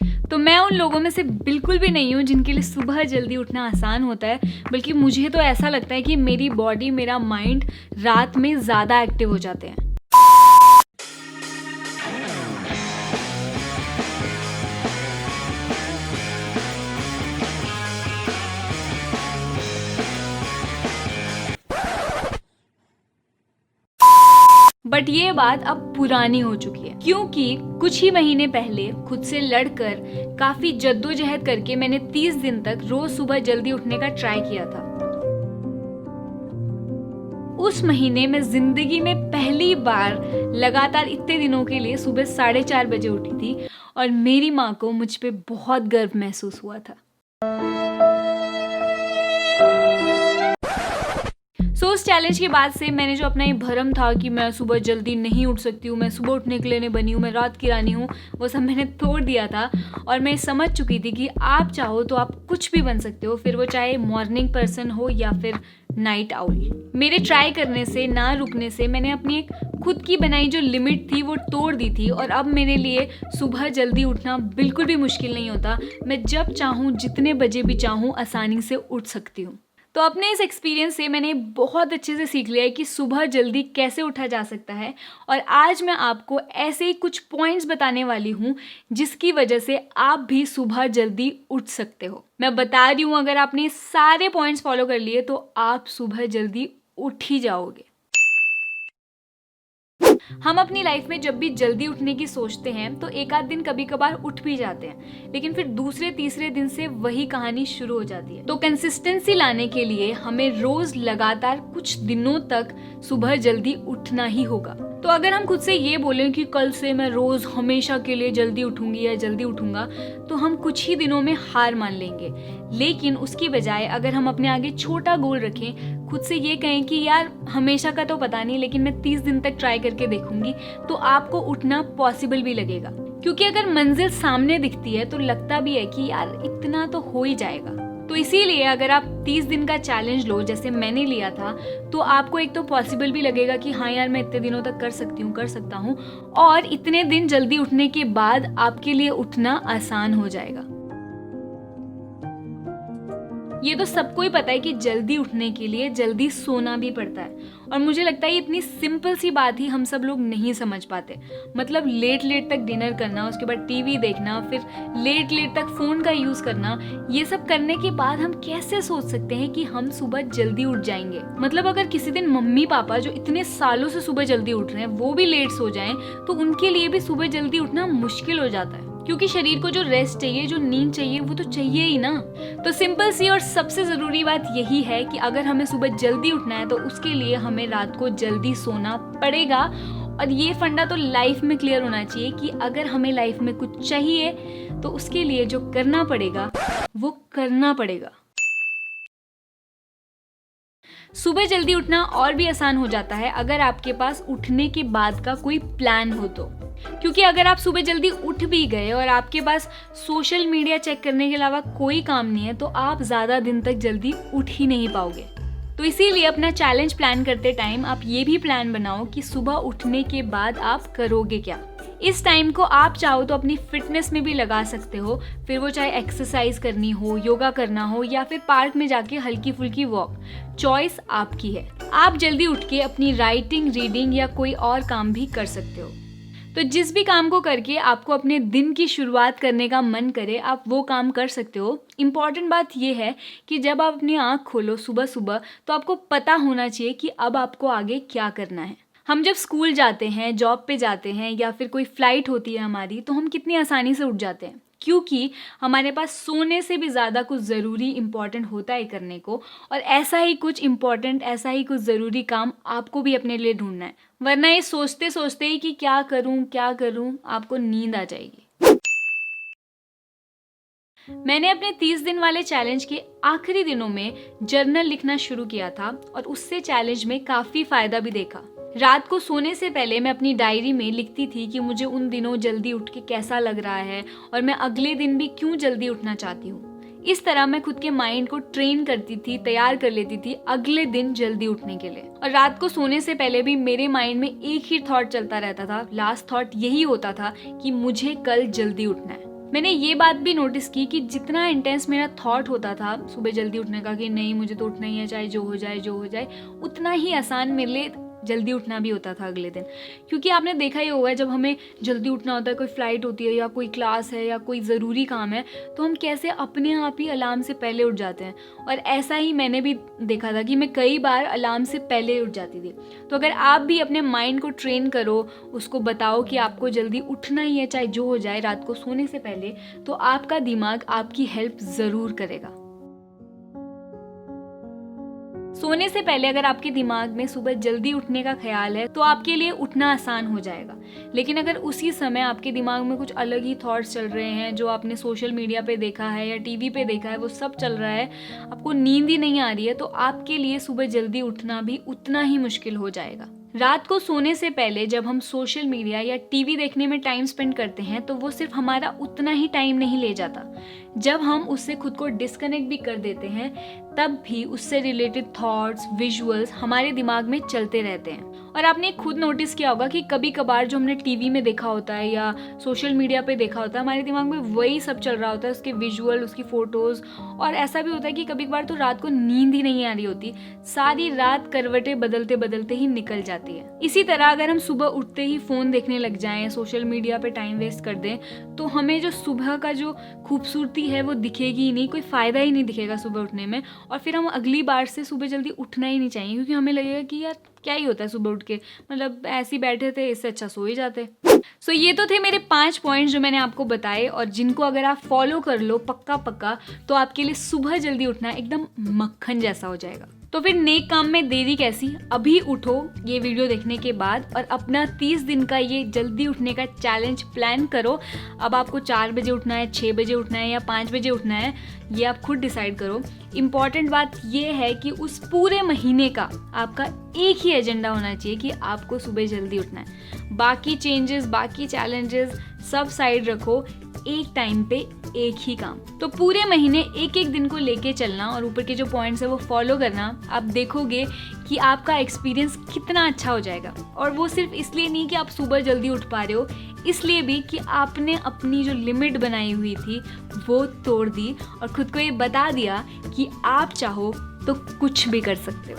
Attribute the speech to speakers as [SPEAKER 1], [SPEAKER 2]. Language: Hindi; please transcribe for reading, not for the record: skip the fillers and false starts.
[SPEAKER 1] तो मैं उन लोगों में से बिल्कुल भी नहीं हूँ जिनके लिए सुबह जल्दी उठना आसान होता है, बल्कि मुझे तो ऐसा लगता है कि मेरी बॉडी, मेरा माइंड रात में ज़्यादा एक्टिव हो जाते हैं। बट ये बात अब पुरानी हो चुकी है, क्योंकि कुछ ही महीने पहले खुद से लड़कर काफी जद्दोजहद करके मैंने 30 दिन तक रोज सुबह जल्दी उठने का ट्राई किया था। उस महीने में जिंदगी में पहली बार लगातार इतने दिनों के लिए सुबह 4:30 बजे उठी थी और मेरी माँ को मुझ पे बहुत गर्व महसूस हुआ था। सो उस चैलेंज के बाद से मैंने जो अपना ये भरम था कि मैं सुबह जल्दी नहीं उठ सकती हूँ, मैं सुबह उठने के लिए नहीं बनी हूँ, मैं रात की रानी हूँ, वो सब मैंने तोड़ दिया था। और मैं समझ चुकी थी कि आप चाहो तो आप कुछ भी बन सकते हो, फिर वो चाहे मॉर्निंग पर्सन हो या फिर नाइट आउल। मेरे ट्राई करने से, ना रुकने से मैंने अपनी एक खुद की बनाई जो लिमिट थी वो तोड़ दी थी और अब मेरे लिए सुबह जल्दी उठना बिल्कुल भी मुश्किल नहीं होता। मैं जब चाहूँ, जितने बजे भी चाहूँ, आसानी से उठ सकती हूँ। तो अपने इस एक्सपीरियंस से मैंने बहुत अच्छे से सीख लिया है कि सुबह जल्दी कैसे उठा जा सकता है। और आज मैं आपको ऐसे ही कुछ पॉइंट्स बताने वाली हूँ जिसकी वजह से आप भी सुबह जल्दी उठ सकते हो। मैं बता रही हूँ, अगर आपने सारे पॉइंट्स फॉलो कर लिए तो आप सुबह जल्दी उठ ही जाओगे। हम अपनी लाइफ में जब भी जल्दी उठने की सोचते हैं तो एक आध दिन कभी कभार उठ भी जाते हैं, लेकिन फिर दूसरे तीसरे दिन से वही कहानी शुरू हो जाती है। तो कंसिस्टेंसी लाने के लिए हमें रोज लगातार कुछ दिनों तक सुबह जल्दी उठना ही होगा। तो अगर हम खुद से ये बोलें कि कल से मैं रोज हमेशा के लिए जल्दी उठूंगी या जल्दी उठूंगा, तो हम कुछ ही दिनों में हार मान लेंगे। लेकिन उसकी बजाय अगर हम अपने आगे छोटा गोल रखें, खुद से ये कहें कि यार हमेशा का तो पता नहीं, लेकिन मैं 30 दिन तक ट्राई करके देखूंगी, तो आपको उठना पॉसिबल भी लगेगा। क्योंकि अगर मंजिल सामने दिखती है तो लगता भी है कि यार इतना तो हो ही जाएगा। तो इसीलिए अगर आप 30 दिन का चैलेंज लो जैसे मैंने लिया था, तो आपको एक तो पॉसिबल भी लगेगा कि हाँ यार मैं इतने दिनों तक कर सकती हूँ, कर सकता हूँ, और इतने दिन जल्दी उठने के बाद आपके लिए उठना आसान हो जाएगा। ये तो सबको ही पता है कि जल्दी उठने के लिए जल्दी सोना भी पड़ता है, और मुझे लगता है ये इतनी सिंपल सी बात ही हम सब लोग नहीं समझ पाते। मतलब लेट लेट तक डिनर करना, उसके बाद टीवी देखना, फिर लेट लेट तक फोन का यूज करना, ये सब करने के बाद हम कैसे सोच सकते हैं कि हम सुबह जल्दी उठ जाएंगे। मतलब अगर किसी दिन मम्मी पापा जो इतने सालों से सुबह जल्दी उठ रहे हैं वो भी लेट सो जाएं, तो उनके लिए भी सुबह जल्दी उठना मुश्किल हो जाता है, क्योंकि शरीर को जो रेस्ट चाहिए, जो नींद चाहिए, वो तो चाहिए ही ना। तो सिंपल सी और सबसे ज़रूरी बात यही है कि अगर हमें सुबह जल्दी उठना है तो उसके लिए हमें रात को जल्दी सोना पड़ेगा। और ये फंडा तो लाइफ में क्लियर होना चाहिए कि अगर हमें लाइफ में कुछ चाहिए तो उसके लिए जो करना पड़ेगा वो करना पड़ेगा। सुबह जल्दी उठना और भी आसान हो जाता है अगर आपके पास उठने के बाद का कोई प्लान हो तो। क्योंकि अगर आप सुबह जल्दी उठ भी गए और आपके पास सोशल मीडिया चेक करने के अलावा कोई काम नहीं है, तो आप ज़्यादा दिन तक जल्दी उठ ही नहीं पाओगे। तो इसीलिए अपना चैलेंज प्लान करते टाइम आप ये भी प्लान बनाओ कि सुबह उठने के बाद आप करोगे क्या। इस टाइम को आप चाहो तो अपनी फिटनेस में भी लगा सकते हो, फिर वो चाहे एक्सरसाइज करनी हो, योगा करना हो, या फिर पार्क में जाके हल्की फुल्की वॉक। चॉइस आपकी है। आप जल्दी उठ के अपनी राइटिंग, रीडिंग या कोई और काम भी कर सकते हो। तो जिस भी काम को करके आपको अपने दिन की शुरुआत करने का मन करे, आप वो काम कर सकते हो। इम्पॉर्टेंट बात यह है कि जब आप अपनी आँख खोलो सुबह सुबह, तो आपको पता होना चाहिए कि अब आपको आगे क्या करना है। हम जब स्कूल जाते हैं, जॉब पे जाते हैं, या फिर कोई फ्लाइट होती है हमारी, तो हम कितनी आसानी से उठ जाते हैं, क्योंकि हमारे पास सोने से भी ज़्यादा कुछ ज़रूरी इम्पॉर्टेंट होता है करने को। और ऐसा ही कुछ इम्पॉर्टेंट, ऐसा ही कुछ ज़रूरी काम आपको भी अपने लिए ढूंढना है, वरना ये सोचते सोचते ही कि क्या करूं, आपको नींद आ जाएगी। मैंने अपने 30 दिन वाले चैलेंज के आखिरी दिनों में जर्नल लिखना शुरू किया था और उससे चैलेंज में काफ़ी फ़ायदा भी देखा। रात को सोने से पहले मैं अपनी डायरी में लिखती थी कि मुझे उन दिनों जल्दी उठ के कैसा लग रहा है और मैं अगले दिन भी क्यों जल्दी उठना चाहती हूँ। इस तरह मैं खुद के माइंड को ट्रेन करती थी, तैयार कर लेती थी अगले दिन जल्दी उठने के लिए। और रात को सोने से पहले भी मेरे माइंड में एक ही थॉट चलता रहता था। लास्ट थॉट यही होता था कि मुझे कल जल्दी उठना है। मैंने ये बात भी नोटिस की कि जितना इंटेंस मेरा थॉट होता था सुबह जल्दी उठने का कि नहीं मुझे तो उठना ही है, चाहे जो हो जाए, उतना ही आसान मेरे लिए जल्दी उठना भी होता था अगले दिन। क्योंकि आपने देखा ही होगा जब हमें जल्दी उठना होता है, कोई फ़्लाइट होती है या कोई क्लास है या कोई ज़रूरी काम है, तो हम कैसे अपने आप ही अलार्म से पहले उठ जाते हैं। और ऐसा ही मैंने भी देखा था कि मैं कई बार अलार्म से पहले उठ जाती थी। तो अगर आप भी अपने माइंड को ट्रेन करो, उसको बताओ कि आपको जल्दी उठना ही है चाहे जो हो जाए रात को सोने से पहले, तो आपका दिमाग आपकी हेल्प ज़रूर करेगा। सोने से पहले अगर आपके दिमाग में सुबह जल्दी उठने का ख्याल है तो आपके लिए उठना आसान हो जाएगा। लेकिन अगर उसी समय आपके दिमाग में कुछ अलग ही थॉट्स चल रहे हैं, जो आपने सोशल मीडिया पे देखा है या टीवी पे देखा है, वो सब चल रहा है, आपको नींद ही नहीं आ रही है, तो आपके लिए सुबह जल्दी उठना भी उतना ही मुश्किल हो जाएगा। रात को सोने से पहले जब हम सोशल मीडिया या टीवी देखने में टाइम स्पेंड करते हैं तो वो सिर्फ हमारा उतना ही टाइम नहीं ले जाता। जब हम उससे खुद को डिस्कनेक्ट भी कर देते हैं तब भी उससे रिलेटेड थॉट्स, विजुअल्स हमारे दिमाग में चलते रहते हैं। और आपने खुद नोटिस किया होगा कि कभी कभार जो हमने टीवी में देखा होता है या सोशल मीडिया पे देखा होता है, हमारे दिमाग में वही सब चल रहा होता है, उसके विजुअल, उसकी फ़ोटोज़। और ऐसा भी होता है कि कभी कभार तो रात को नींद ही नहीं आ रही होती, सारी रात करवटें बदलते बदलते ही निकल जाती है। इसी तरह अगर हम सुबह उठते ही फ़ोन देखने लग जाएं, सोशल मीडिया पे टाइम वेस्ट कर दें, तो हमें जो सुबह का जो खूबसूरती है वो दिखेगी ही नहीं, कोई फ़ायदा ही नहीं दिखेगा सुबह उठने में। और फिर हम अगली बार से सुबह जल्दी उठना ही नहीं चाहिए, क्योंकि हमें लगेगा कि यार क्या ही होता है सुबह उठ के, मतलब ऐसे ही बैठे थे, इससे अच्छा सो ही जाते। सो ये तो थे मेरे 5 पॉइंट्स जो मैंने आपको बताए, और जिनको अगर आप फॉलो कर लो पक्का तो आपके लिए सुबह जल्दी उठना एकदम मक्खन जैसा हो जाएगा। तो फिर नेक काम में देरी कैसी, अभी उठो ये वीडियो देखने के बाद और अपना 30 दिन का ये जल्दी उठने का चैलेंज प्लान करो। अब आपको 4 बजे उठना है, 6 बजे उठना है या 5 बजे उठना है, ये आप खुद डिसाइड करो। इम्पॉर्टेंट बात ये है कि उस पूरे महीने का आपका एक ही एजेंडा होना चाहिए कि आपको सुबह जल्दी उठना है। बाकी चेंजेस, बाकी चैलेंजेस सब साइड रखो, एक टाइम पे एक ही काम। तो पूरे महीने एक एक दिन को लेके चलना और ऊपर के जो पॉइंट्स है वो फॉलो करना। आप देखोगे कि आपका एक्सपीरियंस कितना अच्छा हो जाएगा। और वो सिर्फ इसलिए नहीं कि आप सुबह जल्दी उठ पा रहे हो, इसलिए भी कि आपने अपनी जो लिमिट बनाई हुई थी वो तोड़ दी और खुद को ये बता दिया कि आप चाहो तो कुछ भी कर सकते हो।